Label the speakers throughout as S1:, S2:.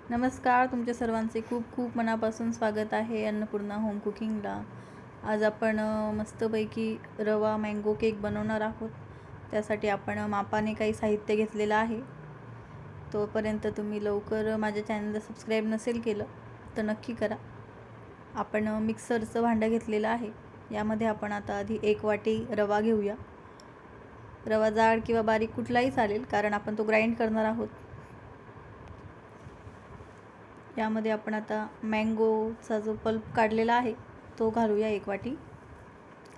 S1: नमस्कार, तुमच्या सर्वांचे खूप खूप मनापासून स्वागत आहे अन्नपूर्णा होम कुकिंगला. आज आपण मस्तपैकी रवा मँगो केक बनवणार आहोत. त्यासाठी आपण मापाने काही साहित्य घेतलेलं आहे. तोपर्यंत तुम्ही लवकर माझ्या चॅनलला सबस्क्राईब नसेल केलं तर नक्की करा. आपण मिक्सरचं भांडं घेतलेलं आहे. यामध्ये आपण आता आधी 1 वाटी रवा घेऊया. रवा जाड किंवा बारीक कुठलाही चालेल, कारण आपण तो ग्राइंड करणार आहोत. यामध्ये आपण आता मँगोचा जो पल्प काढलेला आहे तो घालूया 1 वाटी.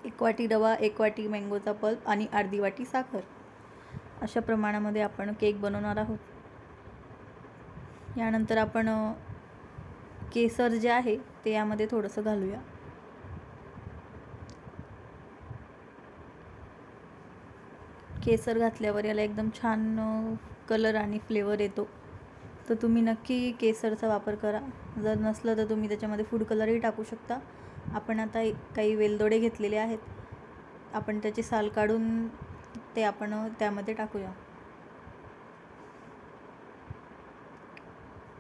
S1: 1 वाटी रवा, 1 वाटी मँगोचा पल्प आणि अर्धी वाटी साखर. अशा प्रमाणामध्ये आपण केक बनवणार आहोत. यानंतर आपण केसर जे आहे ते यामध्ये थोडंसं घालूया. केसर घातल्यावर याला एकदम छान कलर आणि फ्लेवर येतो. तर तुम्ही नक्की केसरचा वापर करा. जर नसलं तर तुम्ही त्याच्यामध्ये फूड कलरही टाकू शकता. आपण आता काही वेलदोडे घेतलेले आहेत. आपण त्याची साल काढून ते आपण त्यामध्ये टाकूया.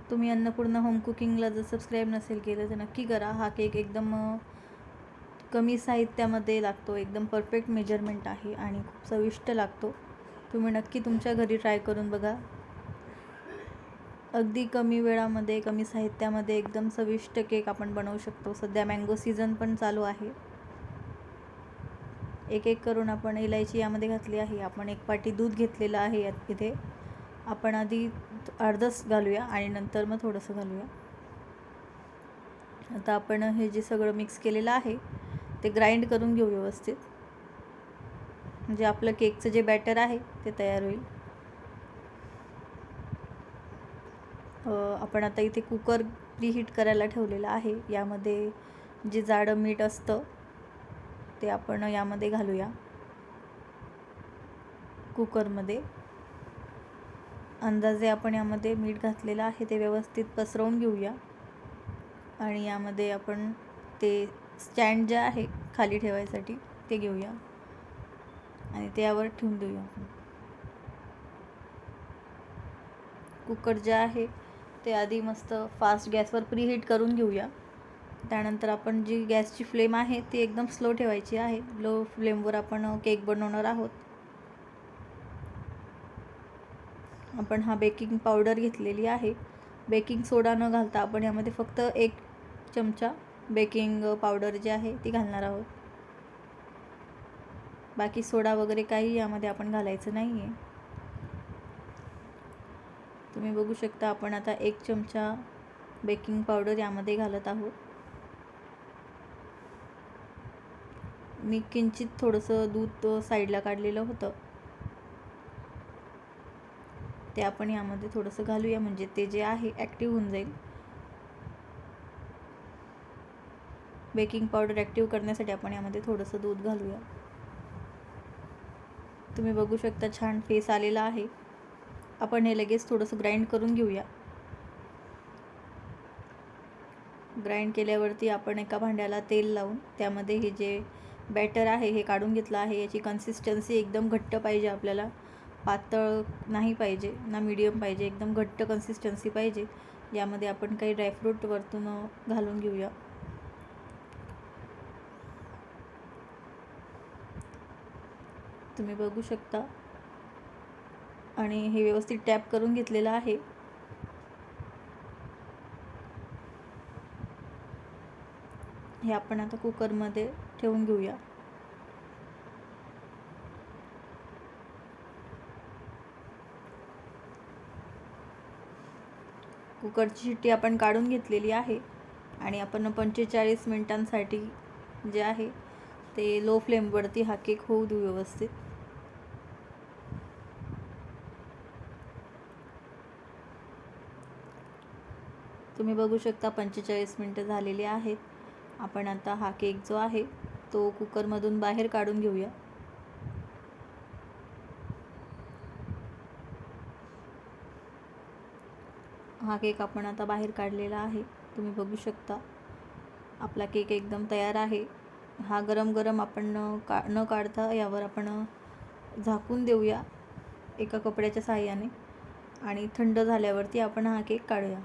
S1: तुम्ही अन्नपूर्णा होम कुकिंगला जर सबस्क्राईब नसेल केलं तर नक्की करा. हा केक एकदम कमी साहित्यामध्ये लागतो, एकदम परफेक्ट मेजरमेंट आहे आणि खूप चविष्ट लागतो. तुम्ही नक्की तुमच्या घरी ट्राय करून बघा. अगदी कमी वेळामध्ये, कमी साहित्यामध्ये एकदम चविष्ट केक आपण बनवू शकतो. सध्या मँगो सीझन पण चालू आहे. एक एक करून आपण इलायची यामध्ये घातली आहे. आपण 1 वाटी दूध घेतलेलं आहे. इथे आपण आधी अर्धच घालूया आणि नंतर मग थोडंसं घालूया. आता आपण हे जे सगळं मिक्स केलेलं आहे ते ग्राइंड करून घेऊ व्यवस्थित, म्हणजे आपलं केकचं जे बॅटर आहे ते तयार होईल. आपण आता इथे कुकर प्रीहीट करायला ठेवलेला आहे. यामध्ये जे जाडं मीठ असतं ते आपण यामध्ये घालूया. कुकरमध्ये अंदाजे आपण यामध्ये मीठ घातलेलं आहे ते व्यवस्थित पसरवून घेऊया. आणि यामध्ये आपण ते स्टँड जे आहे खाली ठेवायसाठी ते घेऊया आणि ते यावर ठेवून देऊया. कुकर जे आहे ते आधी मस्त फास्ट गॅसवर प्रीहीट करून घेऊया. त्यानंतर आपण जी गॅसची फ्लेम आहे ती एकदम स्लो ठेवायची आहे. लो फ्लेमवर आपण केक बनवणार आहोत. आपण हा बेकिंग पावडर घेतलेली आहे. बेकिंग सोडा न घालता आपण यामध्ये फक्त 1 चमचा बेकिंग पावडर जी आहे ती घालणार आहोत. बाकी सोडा वगैरे काही यामध्ये आपण घालायचं नाही आहे. तुम्ही बघू शकता आपण आता 1 चमचा बेकिंग पावडर यामध्ये घालत आहोत. मी किंचित थोडंसं दूध साईडला काढलेलं होतं ते आपण यामध्ये थोडंसं घालूया, म्हणजे ते जे आहे ॲक्टिव्ह होऊन जाईल. बेकिंग पावडर ॲक्टिव्ह करण्यासाठी आपण यामध्ये थोडंसं दूध घालूया. तुम्ही बघू शकता छान फेस आलेला आहे. आपण हे लगेच थोडंसं ग्राइंड करून घेऊया. ग्राइंड केल्यावरती आपण एका भांड्याला तेल लावून त्यामध्ये हे जे बॅटर आहे हे काढून घेतलं आहे. याची कन्सिस्टन्सी एकदम घट्ट पाहिजे आपल्याला, पातळ नाही पाहिजे ना मीडियम पाहिजे, एकदम घट्ट कन्सिस्टन्सी पाहिजे. यामध्ये आपण काही ड्रायफ्रूट वरतून घालून घेऊया. तुम्ही बघू शकता आणि हे व्यवस्थित टॅप करून घेतलेलं आहे. हे आपण आता कुकरमध्ये ठेवून घेऊया. कुकरची शिट्टी आपण काढून घेतलेली आहे आणि आपण 45 मिनिटांसाठी जे आहे ते लो फ्लेमवरती हा केक होऊ देऊ व्यवस्थित. तुम्ही बघू शकता 45 मिनिटं झालेली आहेत. आपण आता हा केक जो आहे तो कुकरमधून बाहेर काढून घेऊया. हा केक आपण आता बाहेर काढलेला आहे. तुम्ही बघू शकता आपला केक एकदम तयार आहे. हा गरम गरम आपण न काढता यावर आपण झाकून देऊया एका कपड्याच्या साहाय्याने आणि थंड झाल्यावरती आपण हा केक काढूया.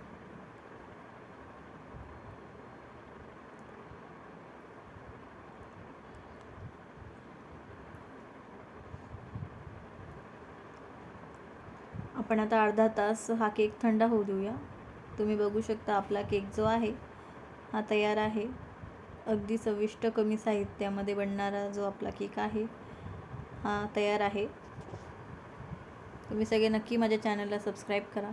S1: आपण आता अर्धा तास हा केक थंड होऊ देऊया. तुम्ही बघू शकता आपला केक जो आहे हा तयार आहे. अगदी चविष्ट कमी साहित्यामध्ये बनणारा जो आपला केक आहे हा तयार आहे. तुम्ही सगळे नक्की माझ्या चॅनलला सबस्क्राईब करा.